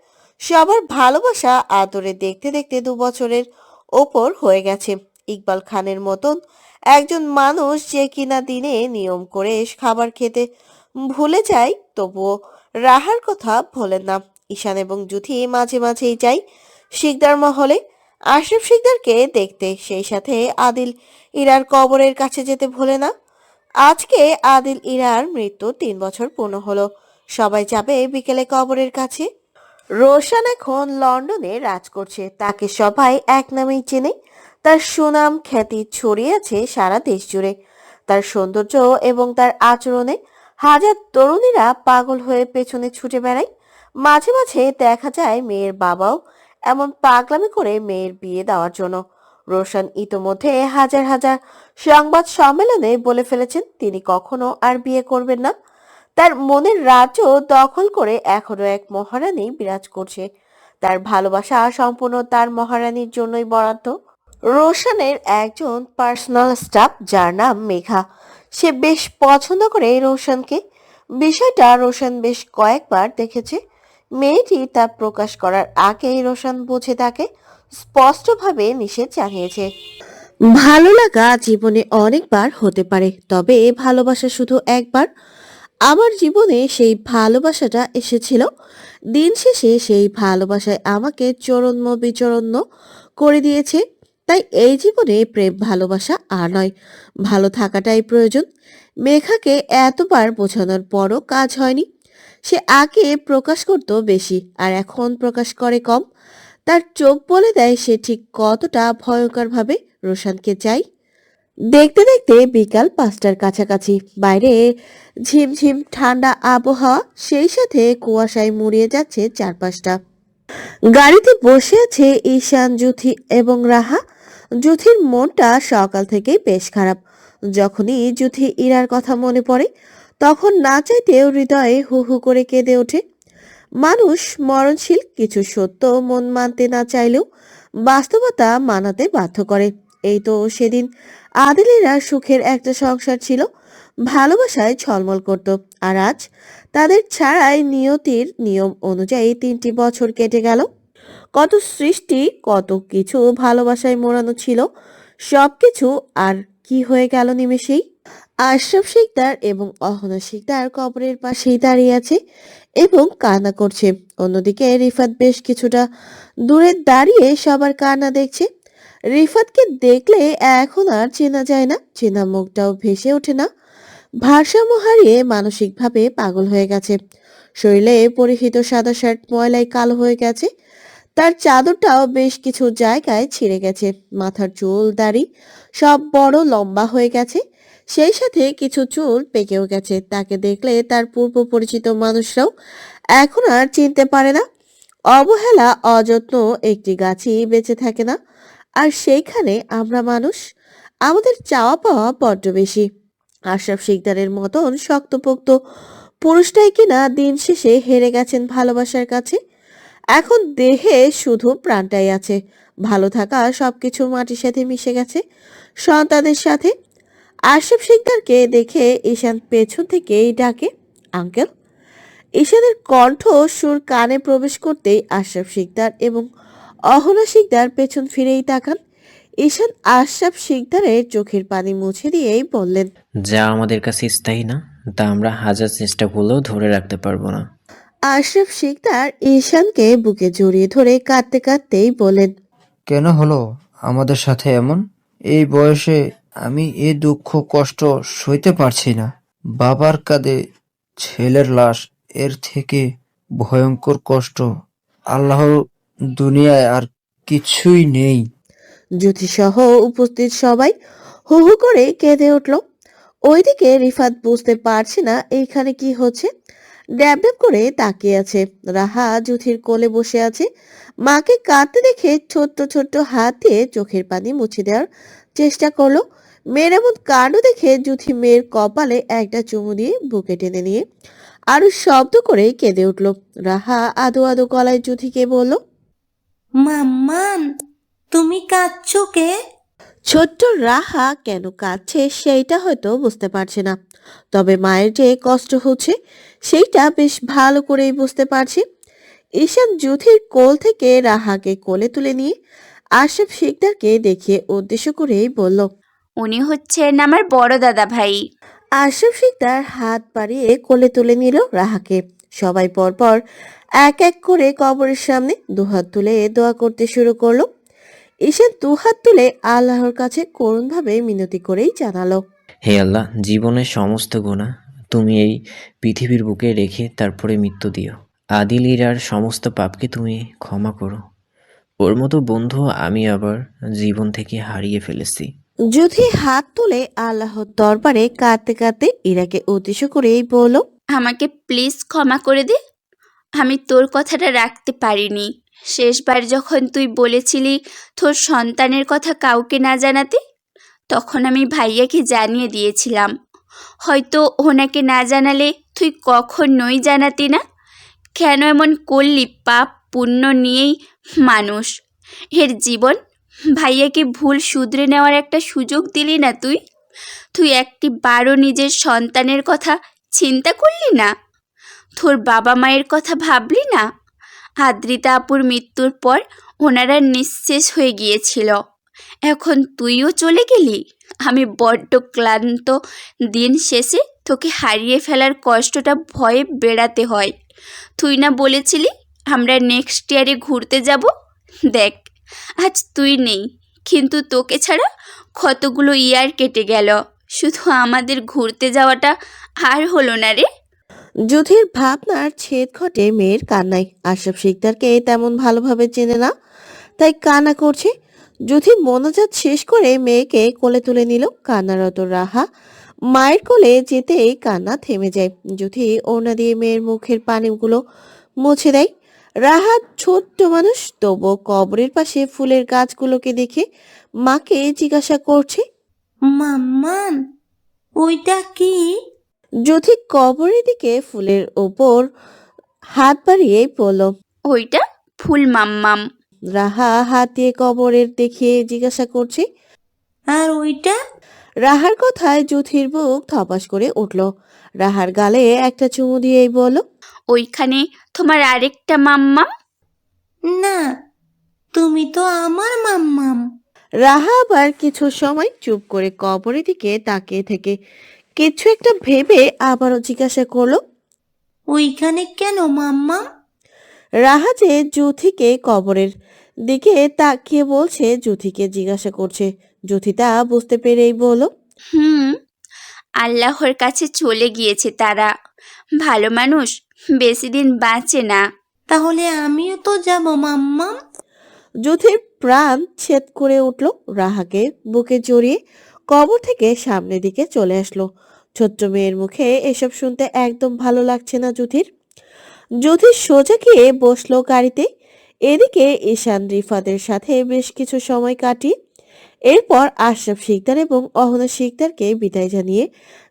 সবার ভালোবাসা আদরে দেখতে দেখতে 2 বছরের ওপর হয়ে গেছে। ইকবাল খানের মতন একজন মানুষ যে কিনা দিনে নিয়ম করে খাবার খেতে ভুলে যায়, তবুও রাহার কথা ভোলেন না। ঈশান এবং যুথি মাঝে মাঝেই যায় শিকদার মহলে আশরাফ শিকদারকে দেখতে, সেই সাথে আদিল ইরার কবরের কাছে যেতে ভোলে না। আজকে আদিল ইরার মৃত্যু 3 বছর পূর্ণ হলো। সবাই যাবে বিকেলে কবরের কাছে। রোশান এখন লন্ডনে রাজ করছে, তাকে সবাই এক নামেই চেনে। তার সুনাম খ্যাতি ছড়িয়ে আছে সারা দেশ জুড়ে। তার সৌন্দর্য এবং তার আচরণে হাজার তরুণীরা পাগল হয়ে পেছনে ছুটে বেড়ায়। মাঝে মাঝে দেখা যায় মেয়ের বাবাও এমন পাগলামি করে মেয়ের বিয়ে দেওয়ার জন্য। রোশান ইতোমধ্যে হাজার হাজার সংবাদ সম্মেলনে বলে ফেলেছেন তিনি কখনো আর বিয়ে করবেন না। তার মনের রাজ্য দখল করে এখনো এক মহারানী বিরাজ করছে। তার ভালোবাসা সম্পূর্ণ তার মহারানীর জন্যই বরাদ্দ। রোশানের একজন পার্সোনাল স্টাফ যার নাম মেঘা, সে বেশ পছন্দ করে রোশানকে। বিষয়টা রোশান বেশ কয়েকবার দেখেছে। মেয়েটি তা প্রকাশ করার আগেই রোশান বুঝে তাকে স্পষ্টভাবে নিষেধ জানিয়েছে। ভালো লাগা জীবনে অনেকবার হতে পারে, তবে ভালোবাসা শুধু একবার। আমার জীবনে সেই ভালোবাসাটা এসেছিল। দিন শেষে সেই ভালোবাসায় আমাকে চরণ্য বিচরণ্য করে দিয়েছে। তাই এই জীবনে প্রেম ভালোবাসা আর নয়, ভালো থাকাটাই প্রয়োজন। মেঘাকে এতবার বোঝানোর পরও কাজ হয়নি। সে আগে প্রকাশ করত বেশি, আর এখন প্রকাশ করে কম। তার চোখ বলে দেয় সে ঠিক কতটা ভয়ঙ্করভাবে রোশানকে চাই। দেখতে দেখতে বিকাল 5টার কাছাকাছি। বাইরে ঝিমঝিম ঠান্ডা আবহাওয়া, সেই সাথে কুয়াশায় মুড়িয়ে যাচ্ছে চারপাশটা। গাড়িতে বসে আছে ঈশান, যুথি এবং রাহা। যুথির মনটা সকাল থেকেই বেশ খারাপ। যখনই যুথি ইরার কথা মনে পড়ে, তখন না চাইতেও হৃদয়ে হু হু করে কেঁদে ওঠে। মানুষ মরণশীল, কিছু সত্য মন মানতে না চাইলেও বাস্তবতা মানাতে বাধ্য করে। এই তো সেদিন আদিলেরা সুখের একটা সংসার ছিল, ভালোবাসায় ঝলমল করত। আর আজ তাদের ছাড়াই নিয়তির নিয়ম অনুযায়ী 3টি বছর কেটে গেল। কত সৃষ্টি, কত কিছু ভালোবাসায় মোড়ানো ছিল, সবকিছু আর কি হয়ে গেল নিমেষেই। আশরাফ শিকদার এবং অহনা শিকদার কবরের পাশেই দাঁড়িয়ে আছে এবং কান্না করছে। অন্যদিকে রিফাত বেশ কিছুটা দূরে দাঁড়িয়ে সবার কান্না দেখছে। রিফাতকে দেখলে এখন আর চেনা যায় না, চেনা মুখটাও ভেসে ওঠে না। ভারসাম্য হারিয়ে মানসিকভাবে পাগল হয়ে গেছে। শরীরে পরিহিত সাদা শার্ট ময়লায় কালো হয়ে গেছে। তার চাদরটাও বেশ কিছু জায়গায় ছিঁড়ে গেছে। মাথার চুল দাড়ি সব বড় লম্বা হয়ে গেছে, সেই সাথে কিছু চুল পেকেও গেছে। তাকে দেখলে তার পূর্ব পরিচিত মানুষরাও এখন আর চিনতে পারে না। অবহেলা, অযত্ন একটি গাছই বেঁচে থাকে না। আর সেইখানে আমরা মানুষ, আমাদের চাওয়া পাওয়া বড্ড বেশি। আশরাফ শিকদারের মতন শক্তপোক্ত পুরুষটাই কিনা দিন শেষে হেরে গেছেন ভালোবাসার কাছে। এখন দেহে শুধু প্রাণটাই আছে। ভালো থাকা সবকিছু মাটির সাথে মিশে গেছে সন্তানের সাথে। আশরাফ শিকদারকে দেখে ঈশান পেছন থেকেই ডাকে, আঙ্কেল। ঈশানের কণ্ঠ সুর কানে প্রবেশ করতেই আশরাফ শিকদার এবং অহনা শিকদার পেছন ফিরেই তাকান। ঈশান আশরাফ শিকদারের চোখের পানি মুছে দিয়েই বললেন, যা আমাদের কাছে স্থায়ী না, তা আমরা হাজার চেষ্টা করলেও ধরে রাখতে পারবো না। আশরাফ শিকদার ঈশানকে বুকে জড়িয়ে ধরে কাঁদতে কাঁদতেই বলেন, কেন হলো আমাদের সাথে এমন? এই বয়সে আমি এ দুঃখ কষ্ট সইতে পারছি না। বাবার কাঁধে ছেলের লাশ, এর থেকে ভয়ঙ্কর কষ্ট আল্লাহর দুনিয়ায় আর কিছুই নেই। জ্যোতিসহ উপস্থিত সবাই হু হু করে কেঁদে উঠল। ওইদিকে রিফাত বুঝতে পারছে না এইখানে কি হচ্ছে। ড্যাব ড্যাব করে তাকিয়ে আছে। রাহা জুথির কোলে বসে আছে। মাকে কাঁদতে দেখে ছোট্ট ছোট্ট হাত দিয়ে চোখের পানি মুছে দেওয়ার চেষ্টা করলো। মেয়ের এমন কাণ্ড দেখে জুথি মেয়ের কপালে একটা চুমু দিয়ে বুকে টেনে নিয়ে আরো শব্দ করে কেঁদে উঠল। রাহা আদো আদো গলায় জুথিকে বলল, মাম্মাম, তুমি কাঁদছো কে? ছোট্ট রাহা কেন কাঁদছে সেইটা হয়তো বুঝতে পারছে না, তবে মায়ের যে কষ্ট হচ্ছে সেইটা বেশ ভালো করেই বুঝতে পারছে। ঈশান জুথির কোল থেকে রাহাকে কোলে তুলে নিয়ে আশরাফ শিকদারকে দেখিয়ে উদ্দেশ্য করেই বলল, উনি হচ্ছেন আমার বড় দাদা ভাই। আশরাফ শিকদার হাত বাড়িয়ে কোলে তুলে নিল রাহাকে। সবাই পরপর এক এক করে কবরের সামনে দুহাত তুলে দোয়া করতে শুরু করলো। ঈশান দুহাত তুলে আল্লাহর কাছে করুণভাবে মিনতি করেই জানালো, হে আল্লাহ, জীবনের সমস্ত গুনাহ তুমি এই পৃথিবীর বুকে রেখে তারপরে মৃত্যু দিও। আদিল ইরার সমস্ত পাপকে তুমি ক্ষমা করো। ওর মতো বন্ধু আমি আবার জীবন থেকে হারিয়ে ফেলেছি। যুথি হাত তুলে আল্লাহর দরবারে কাঁদতে কাঁদতে ইরাকে উদ্দেশ্য করেই বলল, আমাকে প্লিজ ক্ষমা করে দে। আমি তোর কথাটা রাখতে পারিনি। শেষবার যখন তুই বলেছিলি তোর সন্তানের কথা কাউকে না জানাতে, তখন আমি ভাইয়াকে জানিয়ে দিয়েছিলাম। হয়তো ওনাকে না জানালে তুই কখনোই জানাতি না। কেন এমন করলি? পাপ পুণ্য নিয়েই মানুষ এর জীবন। ভাইয়াকে ভুল শুধরে নেওয়ার একটা সুযোগ দিলি না তুই। তুই একটি বারো নিজের সন্তানের কথা চিন্তা করলি না? তোর বাবা মায়ের কথা ভাবলি না? আদ্রিতা আপুর মৃত্যুর পর ওনারা নিঃশেষ হয়ে গিয়েছিল। এখন তুইও চলে গেলি। আমি বড্ড ক্লান্ত। দিন শেষে তোকে হারিয়ে ফেলার কষ্টটা ভয়ে বেড়াতে হয়। তুই না বলেছিলি আমরা নেক্সট ইয়ারে ঘুরতে যাব? দেখ, আজ তুই নেই, কিন্তু তোকে ছাড়া কতগুলো ইয়ার কেটে গেল। শুধু আমাদের ঘুরতে যাওয়াটা আর হলো না রে। যুথির ভাবনার ছেদ ঘটে মেয়ের কান্নায়। আশরাফ শিকদারকে তেমন ভালোভাবে চেনে না, তাই কান্না করছে। যুথি মোনাজাত শেষ করে মেয়েকে কোলে তুলে নিল। কান্নারত রাহা মায়ের কোলে যেতেই কান্না থেমে যায়। যুথি ওড়না দিয়ে মেয়ের মুখের পানিগুলো মুছে দেয়। রাহা ছোট্ট মানুষ, তবু কবরের পাশে ফুলের গাছগুলোকে দেখে মাকে জিজ্ঞাসা করছে, মাম্মাম, ওইটা কি? যুথি কবরের দিকে ফুলের ওপর হাত বাড়িয়ে বলল। ওইটা ফুল মাম্মাম। রাহা হাত দিয়ে কবরের দেখিয়ে জিজ্ঞাসা করছে। আর ওইটা? রাহার কথায় যুথির বুক ধপাস করে উঠল। রাহার গালে একটা চুমু দিয়েই বলল, ওইখানে তোমার আরেকটা মাম্মাম। না, তুমি তো আমার মাম্মাম। রাহা আবার কিছু সময় চুপ করে কবরের দিকে তাকিয়ে থেকে কিছু একটা ভেবে আবারও জিজ্ঞাসা করলো, ওইখানে কেন মাম্মাম? রাহা যে যুথিকে কবরের দিকে তাকিয়ে বলছে, যুথিকে জিজ্ঞাসা করছে। যুথি তা বুঝতে পেরেই বলল, আল্লাহর কাছে চলে গিয়েছে তারা। ভালো মানুষ বেশি দিন বাঁচে না। তাহলে আমিও তো যাব মাম্মাম। যুথির প্রাণ ছেদ করে উঠল। রাহাকে বুকে জড়িয়ে কবর থেকে সামনের দিকে চলে আসলো। ছোট্ট মেয়ের মুখে এসব শুনতে একদম ভালো লাগছে না যুথির। যুথি সোজা গিয়ে বসলো গাড়িতে। এদিকে ঈশান রিফাতের সাথে বেশ কিছু সময় কাটিয়ে এরপর আশরাফ শিকদার এবং অহনা শিকদারকে বিদায় জানিয়ে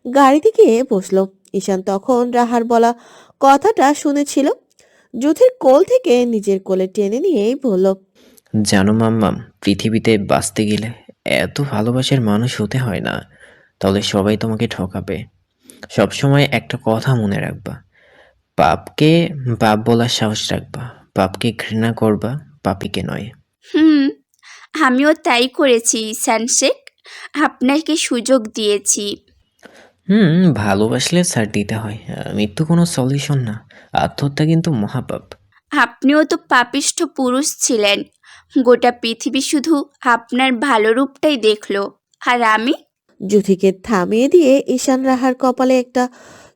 গাড়িতে গিয়ে বসলো। ঈশান তখন রাহার বলা কথাটা শুনেছিল। জ্যোতির কোল থেকে নিজের কোলে টেনে নিয়েই বলল, জানো মাম্মাম, পৃথিবীতে বাঁচতে গেলে এত ভালোবাসার মানুষ হতে হয় না, তাহলে সবাই তোমাকে ঠকাবে। সবসময় একটা কথা মনে রাখবা, পাপকে পাপ বলার সাহস রাখবা, পাপকে ঘৃণা করবা, পাপীকে নয়। হুম, আমিও তাই করেছি ঈশান শেখ, আপনাকে সুযোগ দিয়েছি। ভালোবাসলে ছাড় দিতে হয়, মৃত্যু কোনো সলিউশন না, আত্মহত্যা কিন্তু মহাপাপ। আপনিও তো পাপিষ্ঠ পুরুষ ছিলেন, গোটা পৃথিবী শুধু আপনার ভালো রূপটাই দেখলো, আর আমি? জ্যোতিকে থামিয়ে দিয়ে ঈশান রাহার কপালে একটা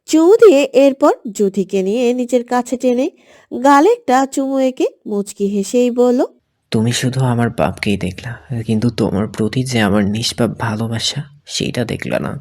চুমু দিয়ে এরপর জ্যোতিকে নিয়ে নিজের কাছে টেনে গালে একটা চুমু এঁকে মুচকি হেসেই বলল, তুমি শুধু আমার পাপকেই দেখলা, কিন্তু তোমার প্রতি যে আমার নিষ্পাপ ভালোবাসা সেইটা দেখলা না।